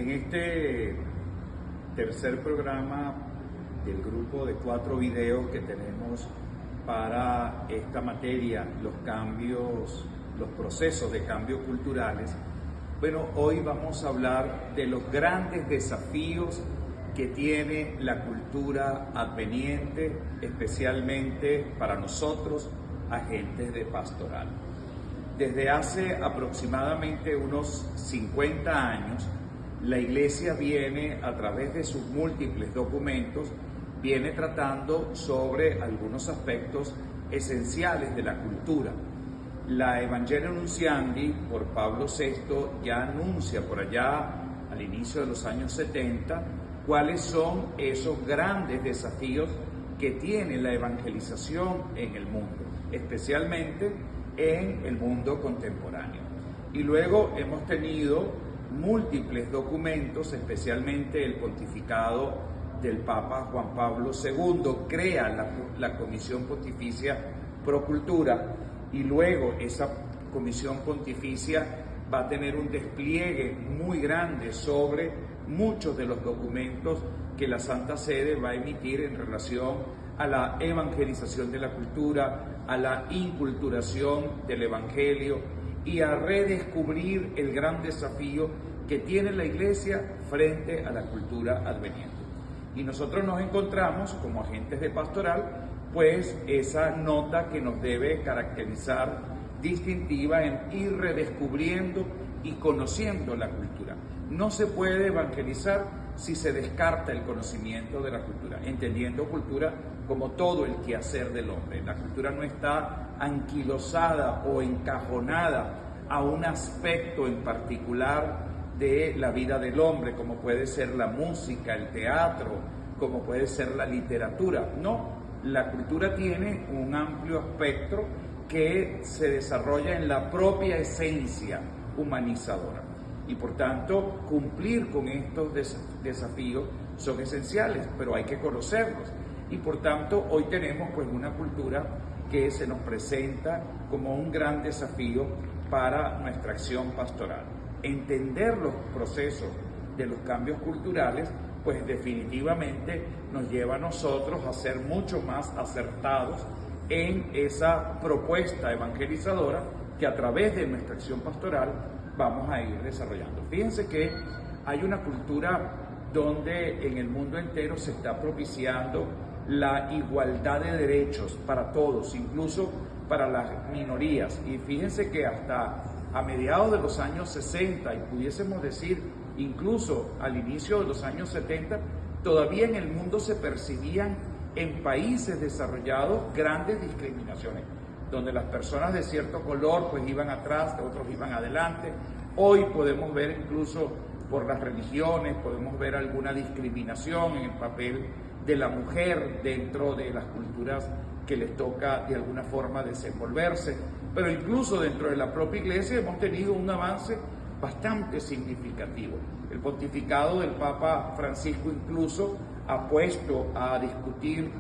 En este tercer programa del grupo de 4 videos que tenemos para esta materia, los cambios, los procesos de cambio culturales, hoy vamos a hablar de los grandes desafíos que tiene la cultura adveniente, especialmente para nosotros, agentes de pastoral. Desde hace aproximadamente unos 50 años, la Iglesia viene, a través de sus múltiples documentos, viene tratando sobre algunos aspectos esenciales de la cultura. La Evangelio Nunciandi, por Pablo VI, ya anuncia por allá, al inicio de los años 70, cuáles son esos grandes desafíos que tiene la evangelización en el mundo, especialmente en el mundo contemporáneo. Y luego hemos tenido múltiples documentos, especialmente el pontificado del Papa Juan Pablo II, crea la Comisión Pontificia Pro Cultura, y luego esa Comisión Pontificia va a tener un despliegue muy grande sobre muchos de los documentos que la Santa Sede va a emitir en relación a la evangelización de la cultura, a la inculturación del Evangelio y a redescubrir el gran desafío que tiene la Iglesia frente a la cultura adveniente. Y nosotros nos encontramos como agentes de pastoral, pues esa nota que nos debe caracterizar distintiva en ir redescubriendo y conociendo la cultura. No se puede evangelizar si se descarta el conocimiento de la cultura, entendiendo cultura como todo el quehacer del hombre. La cultura no está anquilosada o encajonada a un aspecto en particular de la vida del hombre, como puede ser la música, el teatro, como puede ser la literatura. No, la cultura tiene un amplio espectro que se desarrolla en la propia esencia humanizadora. Y por tanto, cumplir con estos desafíos son esenciales, pero hay que conocerlos. Y por tanto, hoy tenemos pues una cultura que se nos presenta como un gran desafío para nuestra acción pastoral. Entender los procesos de los cambios culturales, pues definitivamente nos lleva a nosotros a ser mucho más acertados en esa propuesta evangelizadora que a través de nuestra acción pastoral vamos a ir desarrollando. Fíjense que hay una cultura donde en el mundo entero se está propiciando la igualdad de derechos para todos, incluso para las minorías. Y fíjense que hasta a mediados de los años 60, y pudiésemos decir incluso al inicio de los años 70, todavía en el mundo se percibían en países desarrollados grandes discriminaciones, donde las personas de cierto color pues iban atrás, otros iban adelante. Hoy podemos ver incluso por las religiones, podemos ver alguna discriminación en el papel de la mujer dentro de las culturas que les toca de alguna forma desenvolverse, pero incluso dentro de la propia Iglesia hemos tenido un avance bastante significativo. El pontificado del Papa Francisco incluso ha puesto a discutir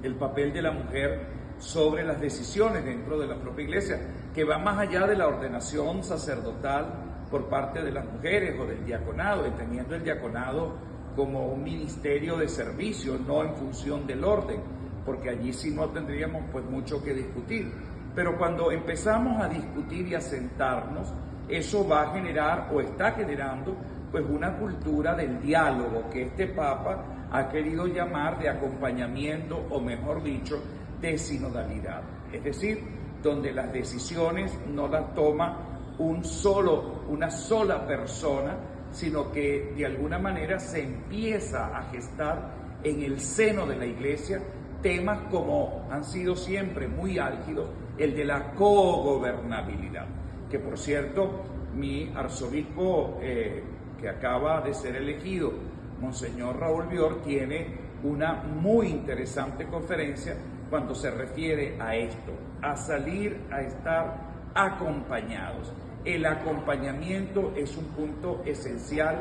el papel de la mujer sobre las decisiones dentro de la propia Iglesia, que va más allá de la ordenación sacerdotal por parte de las mujeres o del diaconado, entendiendo el diaconado como un ministerio de servicio, no en función del orden, porque allí sí no tendríamos pues mucho que discutir. Pero cuando empezamos a discutir y a sentarnos, eso va a generar o está generando pues una cultura del diálogo que este Papa ha querido llamar de acompañamiento, o mejor dicho, de sinodalidad. Es decir, donde las decisiones no las toma una sola persona, sino que de alguna manera se empieza a gestar en el seno de la Iglesia temas como han sido siempre muy álgidos, el de la cogobernabilidad, que por cierto mi arzobispo que acaba de ser elegido, Monseñor Raúl Bior, tiene una muy interesante conferencia cuando se refiere a esto, a salir a estar acompañados. El acompañamiento es un punto esencial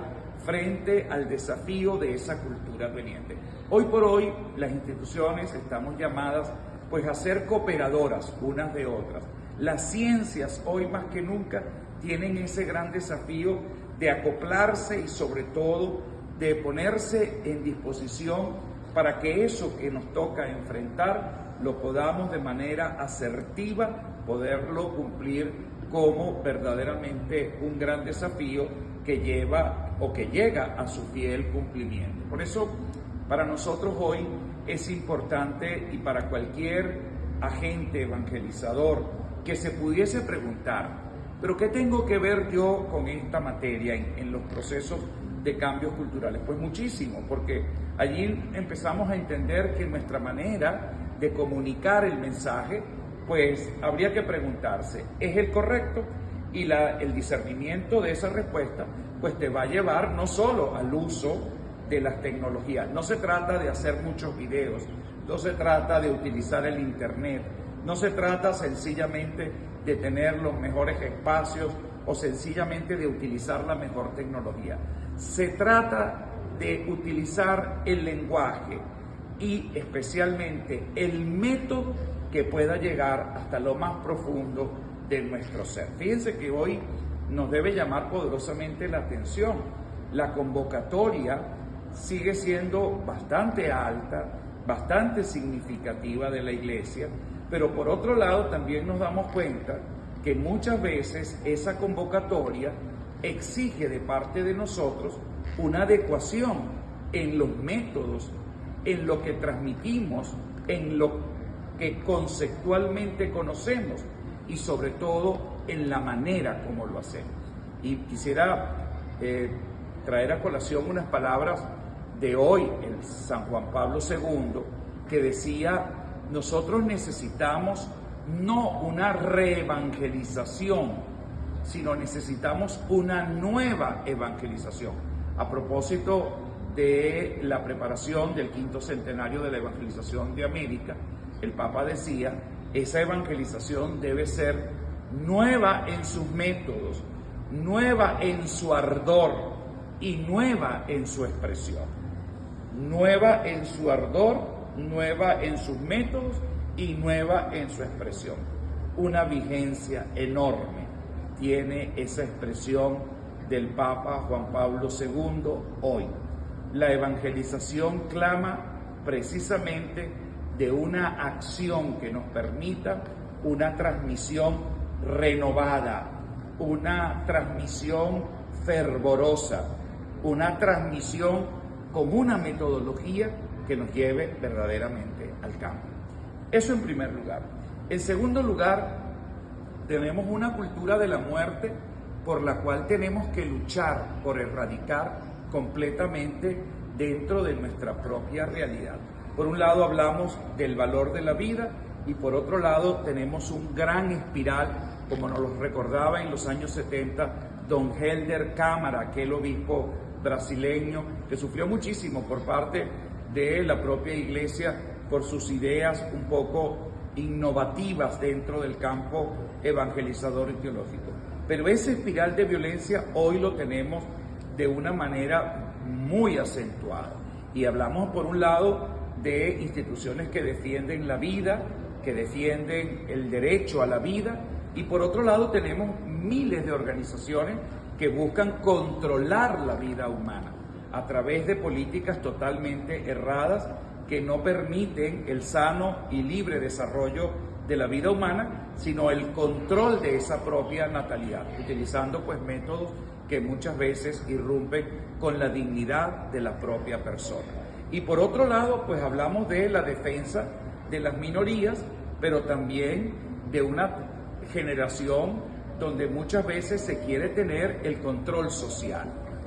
frente al desafío de esa cultura adveniente. Hoy por hoy las instituciones estamos llamadas pues a ser cooperadoras unas de otras. Las ciencias hoy más que nunca tienen ese gran desafío de acoplarse y sobre todo de ponerse en disposición para que eso que nos toca enfrentar lo podamos de manera asertiva poderlo cumplir como verdaderamente un gran desafío que lleva o que llega a su fiel cumplimiento. Por eso, para nosotros hoy es importante, y para cualquier agente evangelizador que se pudiese preguntar, ¿pero qué tengo que ver yo con esta materia en los procesos de cambios culturales? Pues muchísimo, porque allí empezamos a entender que nuestra manera de comunicar el mensaje, pues habría que preguntarse, ¿es el correcto? Y el discernimiento de esa respuesta, pues te va a llevar no solo al uso de las tecnologías. No se trata de hacer muchos videos, no se trata de utilizar el internet, no se trata sencillamente de tener los mejores espacios o sencillamente de utilizar la mejor tecnología. Se trata de utilizar el lenguaje y especialmente el método que pueda llegar hasta lo más profundo de nuestro ser. Fíjense que hoy nos debe llamar poderosamente la atención. La convocatoria sigue siendo bastante alta, bastante significativa de la Iglesia, pero por otro lado también nos damos cuenta que muchas veces esa convocatoria exige de parte de nosotros una adecuación en los métodos, en lo que transmitimos, en lo que conceptualmente conocemos y sobre todo en la manera como lo hacemos. Y quisiera traer a colación unas palabras de hoy, el San Juan Pablo II, que decía: nosotros necesitamos no una reevangelización, sino necesitamos una nueva evangelización. A propósito de la preparación del 5º centenario de la evangelización de América, el Papa decía, esa evangelización debe ser nueva en sus métodos, nueva en su ardor y nueva en su expresión. Nueva en su ardor, nueva en sus métodos y nueva en su expresión. Una vigencia enorme tiene esa expresión del Papa Juan Pablo II hoy. La evangelización clama precisamente de una acción que nos permita una transmisión renovada, una transmisión fervorosa, una transmisión con una metodología que nos lleve verdaderamente al cambio. Eso en primer lugar. En segundo lugar, tenemos una cultura de la muerte por la cual tenemos que luchar por erradicar completamente dentro de nuestra propia realidad. Por un lado hablamos del valor de la vida y por otro lado tenemos un gran espiral, como nos lo recordaba en los años 70 don Helder Câmara, aquel obispo brasileño que sufrió muchísimo por parte de la propia Iglesia por sus ideas un poco innovativas dentro del campo evangelizador y teológico. Pero ese espiral de violencia hoy lo tenemos de una manera muy acentuada. Y hablamos por un lado de instituciones que defienden la vida, que defienden el derecho a la vida, y por otro lado tenemos miles de organizaciones que buscan controlar la vida humana a través de políticas totalmente erradas que no permiten el sano y libre desarrollo de la vida humana, sino el control de esa propia natalidad, utilizando pues métodos que muchas veces irrumpen con la dignidad de la propia persona. Y por otro lado, pues hablamos de la defensa de las minorías, pero también de una generación donde muchas veces se quiere tener el control social,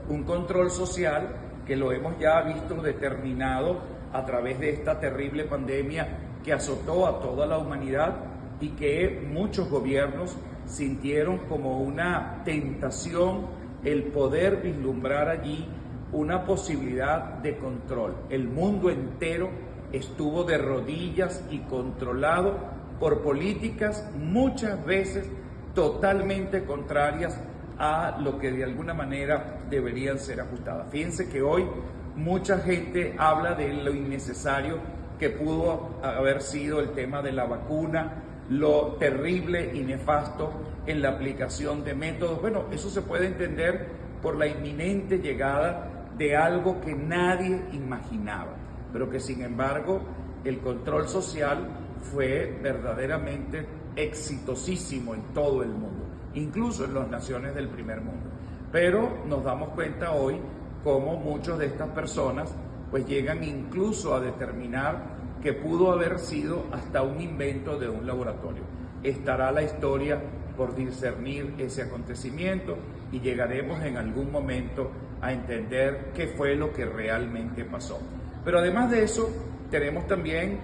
un control social que lo hemos ya visto determinado a través de esta terrible pandemia que azotó a toda la humanidad y que muchos gobiernos sintieron como una tentación el poder vislumbrar allí una posibilidad de control. El mundo entero estuvo de rodillas y controlado por políticas muchas veces totalmente contrarias a lo que de alguna manera deberían ser ajustadas. Fíjense que hoy mucha gente habla de lo innecesario que pudo haber sido el tema de la vacuna, lo terrible y nefasto en la aplicación de métodos. Bueno, eso se puede entender por la inminente llegada de algo que nadie imaginaba, pero que sin embargo el control social fue verdaderamente exitosísimo en todo el mundo, incluso en las naciones del primer mundo. Pero nos damos cuenta hoy cómo muchas de estas personas pues llegan incluso a determinar que pudo haber sido hasta un invento de un laboratorio. Estará la historia por discernir ese acontecimiento y llegaremos en algún momento a entender qué fue lo que realmente pasó. Pero además de eso, tenemos también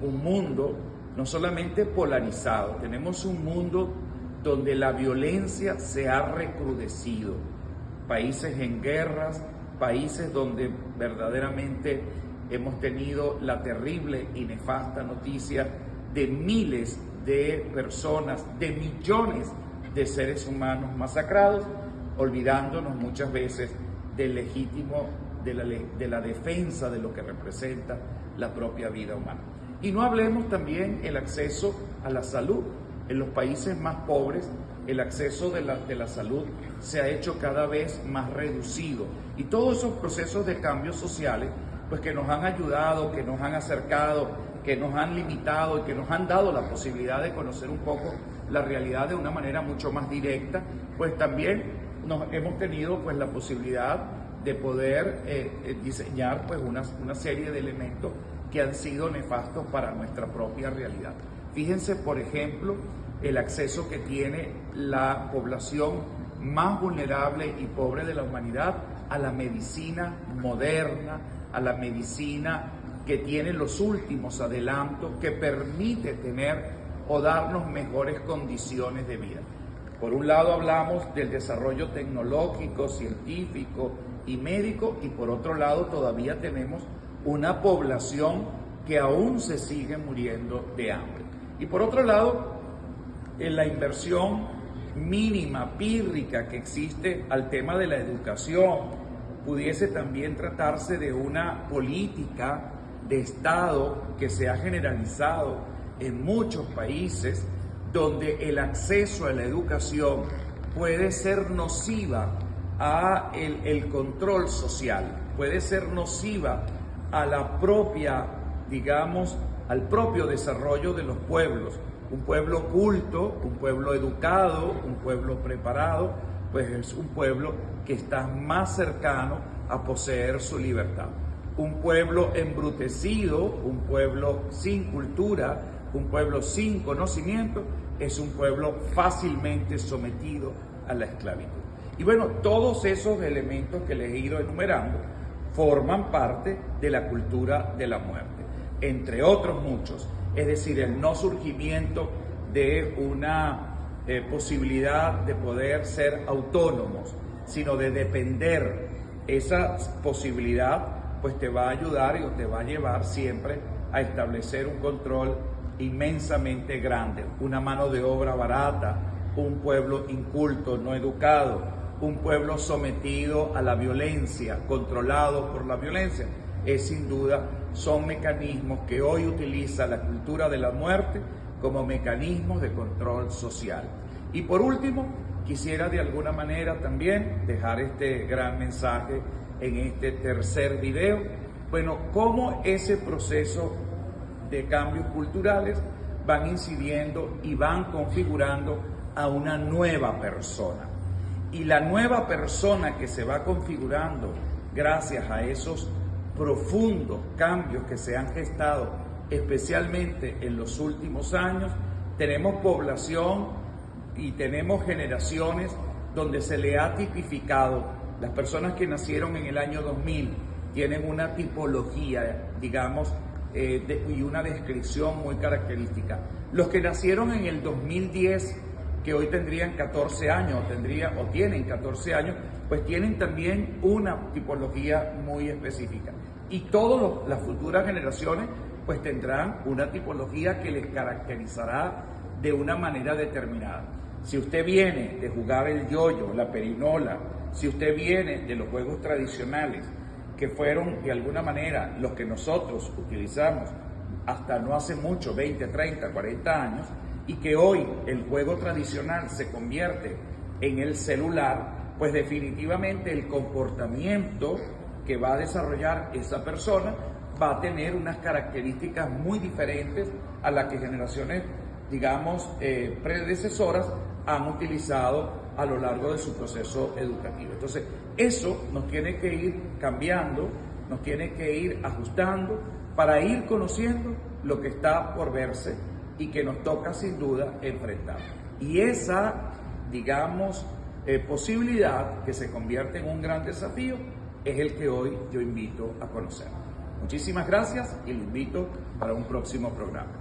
un mundo no solamente polarizado, tenemos un mundo donde la violencia se ha recrudecido. Países en guerras, países donde verdaderamente hemos tenido la terrible y nefasta noticia de miles de personas, de millones de seres humanos masacrados, olvidándonos muchas veces del legítimo, de la defensa de lo que representa la propia vida humana. Y no hablemos también el acceso a la salud. En los países más pobres, el acceso de la salud se ha hecho cada vez más reducido. Y todos esos procesos de cambios sociales, pues que nos han ayudado, que nos han acercado, que nos han limitado y que nos han dado la posibilidad de conocer un poco la realidad de una manera mucho más directa, pues también hemos tenido pues la posibilidad de poder diseñar pues una serie de elementos que han sido nefastos para nuestra propia realidad. Fíjense, por ejemplo, el acceso que tiene la población más vulnerable y pobre de la humanidad a la medicina moderna, a la medicina que tiene los últimos adelantos, que permite tener o darnos mejores condiciones de vida. Por un lado hablamos del desarrollo tecnológico, científico y médico, y por otro lado todavía tenemos una población que aún se sigue muriendo de hambre. Y por otro lado, en la inversión mínima, pírrica que existe al tema de la educación, pudiese también tratarse de una política de Estado que se ha generalizado en muchos países, donde el acceso a la educación puede ser nociva a el control social, puede ser nociva a la propia, digamos, al propio desarrollo de los pueblos. Un pueblo culto, un pueblo educado, un pueblo preparado, pues es un pueblo que está más cercano a poseer su libertad. Un pueblo embrutecido, un pueblo sin cultura, un pueblo sin conocimiento, es un pueblo fácilmente sometido a la esclavitud. Y bueno, todos esos elementos que les he ido enumerando forman parte de la cultura de la muerte, entre otros muchos. Es decir, el no surgimiento de una posibilidad de poder ser autónomos, sino de depender. Esa posibilidad pues te va a ayudar y te va a llevar siempre a establecer un control inmensamente grande, una mano de obra barata, un pueblo inculto, no educado, un pueblo sometido a la violencia, controlado por la violencia. Sin duda son mecanismos que hoy utiliza la cultura de la muerte como mecanismos de control social. Y por último, quisiera de alguna manera también dejar este gran mensaje en este tercer video. Bueno, cómo ese proceso de cambios culturales van incidiendo y van configurando a una nueva persona. Y la nueva persona que se va configurando gracias a esos profundos cambios que se han gestado, especialmente en los últimos años, tenemos población y tenemos generaciones donde se le ha tipificado. Las personas que nacieron en el año 2000 tienen una tipología, digamos, y una descripción muy característica. Los que nacieron en el 2010, que hoy tendrían 14 años, o tienen 14 años, pues tienen también una tipología muy específica. Y todas las futuras generaciones pues tendrán una tipología que les caracterizará de una manera determinada. Si usted viene de jugar el yoyo, la perinola, si usted viene de los juegos tradicionales, que fueron de alguna manera los que nosotros utilizamos hasta no hace mucho, 20, 30, 40 años, y que hoy el juego tradicional se convierte en el celular, pues definitivamente el comportamiento que va a desarrollar esa persona va a tener unas características muy diferentes a las que generaciones, digamos, predecesoras han utilizado a lo largo de su proceso educativo. Entonces, eso nos tiene que ir cambiando, nos tiene que ir ajustando para ir conociendo lo que está por verse y que nos toca sin duda enfrentar. Y esa, digamos, posibilidad que se convierte en un gran desafío es el que hoy yo invito a conocer. Muchísimas gracias y lo invito para un próximo programa.